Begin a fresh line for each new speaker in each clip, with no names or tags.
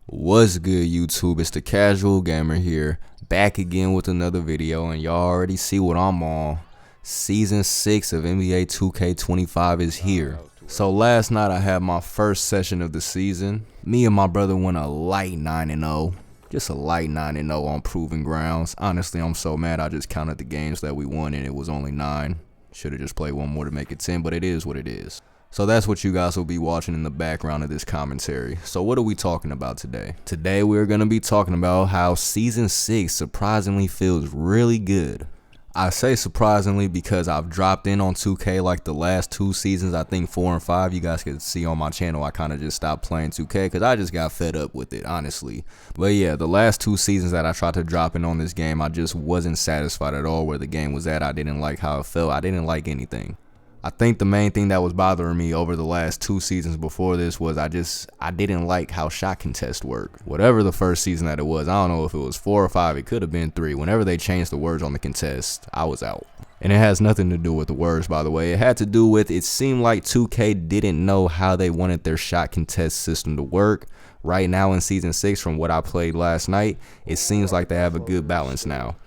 What's good, YouTube? It's the Casual Gamer here, back again with another video, and y'all already see what I'm on. Season 6 of NBA 2K25 is here. So last night I had my first session of the season. Me and my brother went a light 9-0. Just a light 9-0 on Proving Grounds. Honestly, I'm so mad I just counted the games that we won and it was only 9. Should have just played one more to make it 10, but it is what it is. So that's what you guys will be watching in the background of this commentary. So what are we talking about today? Today we're going to be talking about how Season 6 surprisingly feels really good. I say surprisingly because I've dropped in on 2K like the last 2 seasons. I think 4 and 5. You guys can see on my channel I kind of just stopped playing 2K because I just got fed up with it, honestly. But yeah, the last 2 seasons that I tried to drop in on this game, I just wasn't satisfied at all where the game was at. I didn't like how it felt. I didn't like anything. I think the main thing that was bothering me over the last 2 seasons before this was I didn't like how shot contest worked. Whatever the first season that it was, I don't know if it was 4 or 5, it could have been 3. Whenever they changed the words on the contest, I was out. And it has nothing to do with the words, by the way. It had to do with it seemed like 2K didn't know how they wanted their shot contest system to work. Right now in Season 6, from what I played last night, it seems like they have a good balance now.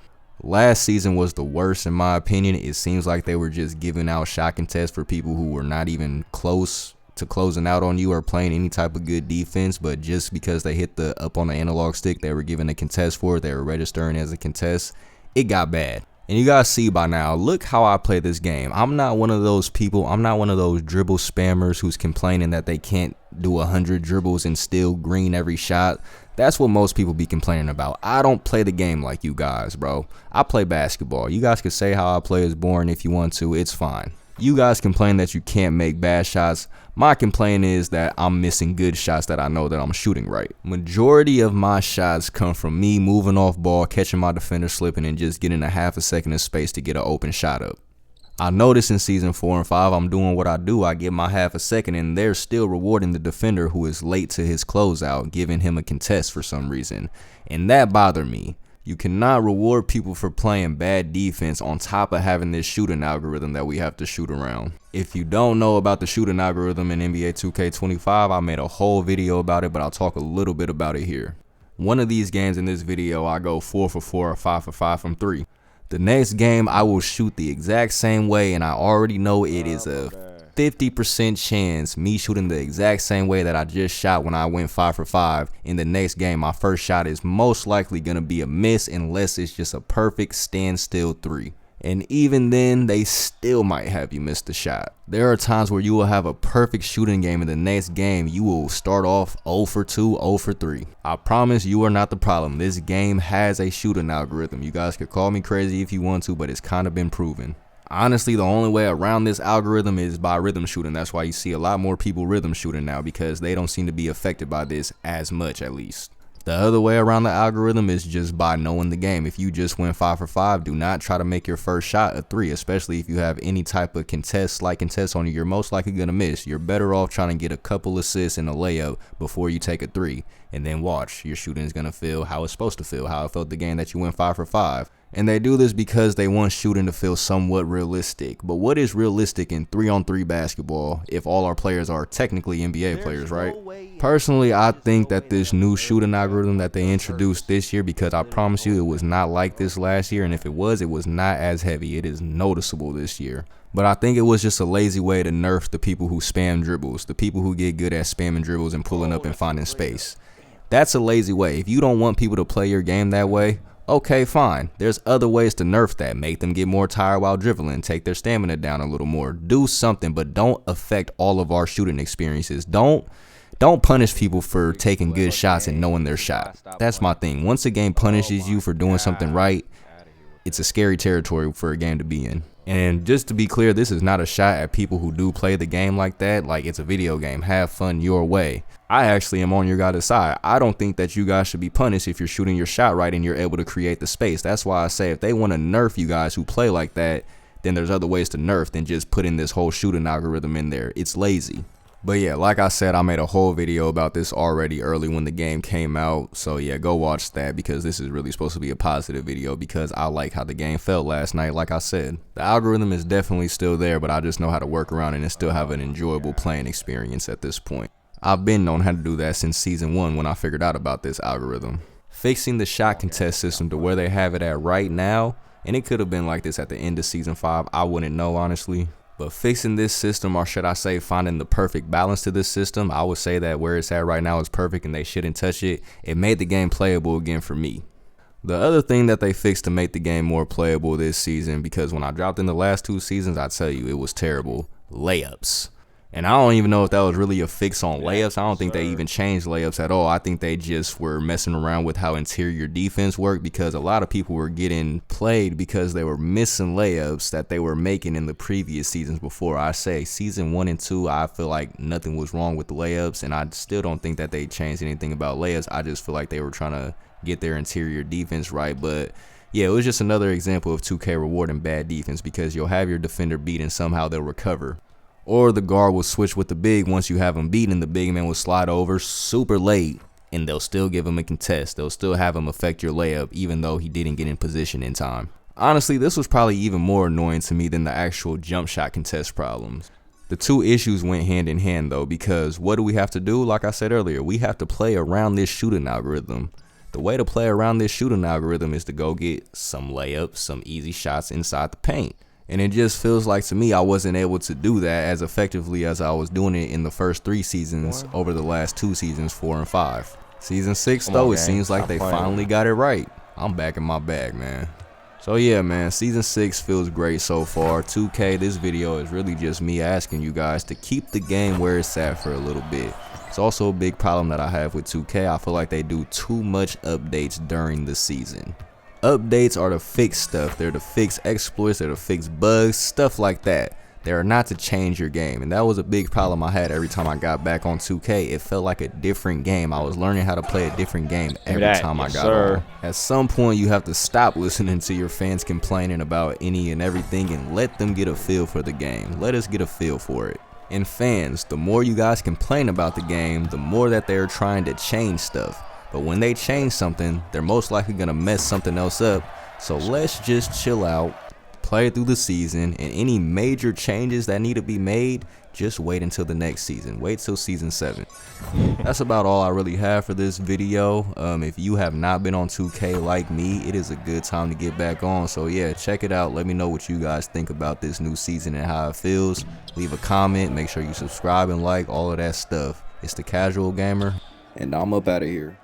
Last season was the worst in my opinion. It seems like they were just giving out shot contests for people who were not even close to closing out on you or playing any type of good defense, but just because they hit the up on the analog stick, they were given a contest for it, they were registering as a contest. It got bad. And you guys see by now, look how I play this game. I'm not one of those people, I'm not one of those dribble spammers who's complaining that they can't do 100 dribbles and still green every shot. That's what most people be complaining about. I don't play the game like you guys, bro. I play basketball. You guys can say how I play is boring if you want to. It's fine. You guys complain that you can't make bad shots. My complaint is that I'm missing good shots that I know that I'm shooting right. Majority of my shots come from me moving off ball, catching my defender slipping, and just getting a half a second of space to get an open shot up. I noticed in Season 4 and 5, I'm doing what I do. I get my half a second, and they're still rewarding the defender who is late to his closeout, giving him a contest for some reason. And that bothered me. You cannot reward people for playing bad defense on top of having this shooting algorithm that we have to shoot around. If you don't know about the shooting algorithm in NBA 2K25, I made a whole video about it, but I'll talk a little bit about it here. One of these games in this video, I go 4 for 4 or 5 for 5 from 3. The next game, I will shoot the exact same way, and I already know it is a 50% chance me shooting the exact same way that I just shot when I went 5 for 5. In the next game, my first shot is most likely going to be a miss unless it's just a perfect standstill 3. And even then, they still might have you miss the shot. There are times where you will have a perfect shooting game, and the next game you will start off 0 for 2, 0 for 3. I promise you are not the problem. This game has a shooting algorithm. You guys could call me crazy if you want to, but it's kind of been proven. Honestly, the only way around this algorithm is by rhythm shooting. That's why you see a lot more people rhythm shooting now, because they don't seem to be affected by this as much, at least. The other way around the algorithm is just by knowing the game. If you just went 5 for 5, do not try to make your first shot a 3, especially if you have any type of slight contest on you. You're most likely going to miss. You're better off trying to get a couple assists and a layup before you take a 3. And then watch, your shooting is going to feel how it's supposed to feel, how it felt the game that you went 5 for 5. And they do this because they want shooting to feel somewhat realistic. But what is realistic in 3-on-3 basketball if all our players are technically NBA players, right? Personally, I think that this new shooting algorithm that they introduced this year, because I promise you it was not like this last year, and if it was not as heavy. It is noticeable this year. But I think it was just a lazy way to nerf the people who spam dribbles, the people who get good at spamming dribbles and pulling up and finding space. That's a lazy way. If you don't want people to play your game that way, okay, fine. There's other ways to nerf that. Make them get more tired while dribbling. Take their stamina down a little more. Do something, but don't affect all of our shooting experiences. Don't punish people for taking good shots and knowing their shot. That's my thing. Once a game punishes you for doing something right, it's a scary territory for a game to be in. And just to be clear, this is not a shot at people who do play the game like that. Like, it's a video game. Have fun your way. I actually am on your guys' side. I don't think that you guys should be punished if you're shooting your shot right and you're able to create the space. That's why I say if they want to nerf you guys who play like that, then there's other ways to nerf than just putting this whole shooting algorithm in there. It's lazy. But yeah, like I said, I made a whole video about this already early when the game came out. So yeah, go watch that, because this is really supposed to be a positive video, because I like how the game felt last night. Like I said, the algorithm is definitely still there, but I just know how to work around it and still have an enjoyable playing experience at this point. I've been known how to do that since season 1 when I figured out about this algorithm. Fixing the shot contest system to where they have it at right now, and it could have been like this at the end of season 5, I wouldn't know honestly. But fixing this system, or should I say finding the perfect balance to this system, I would say that where it's at right now is perfect and they shouldn't touch it. It made the game playable again for me. The other thing that they fixed to make the game more playable this season, because when I dropped in the last 2 seasons, I tell you, it was terrible. Layups. And I don't even know if that was really a fix on layups. I don't think they even changed layups at all. I think they just were messing around with how interior defense worked, because a lot of people were getting played because they were missing layups that they were making in the previous seasons before. I say season 1 and 2, I feel like nothing was wrong with the layups, and I still don't think that they changed anything about layups. I just feel like they were trying to get their interior defense right. But yeah, it was just another example of 2K rewarding bad defense, because you'll have your defender beat and somehow they'll recover. Or the guard will switch with the big once you have him beaten, and the big man will slide over super late, and they'll still give him a contest. They'll still have him affect your layup even though he didn't get in position in time. Honestly, this was probably even more annoying to me than the actual jump shot contest problems. The 2 issues went hand in hand though, because what do we have to do? Like I said earlier, we have to play around this shooting algorithm. The way to play around this shooting algorithm is to go get some layups, some easy shots inside the paint. And it just feels like to me I wasn't able to do that as effectively as I was doing it in the first 3 seasons over the last 2 seasons, 4 and 5. Season 6 though, it seems like they finally got it right. I'm back in my bag, man. So yeah, man, season 6 feels great so far. 2K, this video is really just me asking you guys to keep the game where it's at for a little bit. It's also a big problem that I have with 2K. I feel like they do too much updates during the season. Updates are to fix stuff. They're to fix exploits, they're to fix bugs, stuff like that. They are not to change your game, and that was a big problem I had every time I got back on 2K. It felt like a different game. I was learning how to play a different game every time I got on. At some point, you have to stop listening to your fans complaining about any and everything and let them get a feel for the game. Let us get a feel for it. And fans, the more you guys complain about the game, the more that they're trying to change stuff. But when they change something, they're most likely going to mess something else up. So let's just chill out, play through the season, and any major changes that need to be made, just wait until the next season. Wait till season 7. That's about all I really have for this video. If you have not been on 2K like me, it is a good time to get back on. So yeah, check it out. Let me know what you guys think about this new season and how it feels. Leave a comment. Make sure you subscribe and like, all of that stuff. It's the Casual Gamer, and I'm up out of here.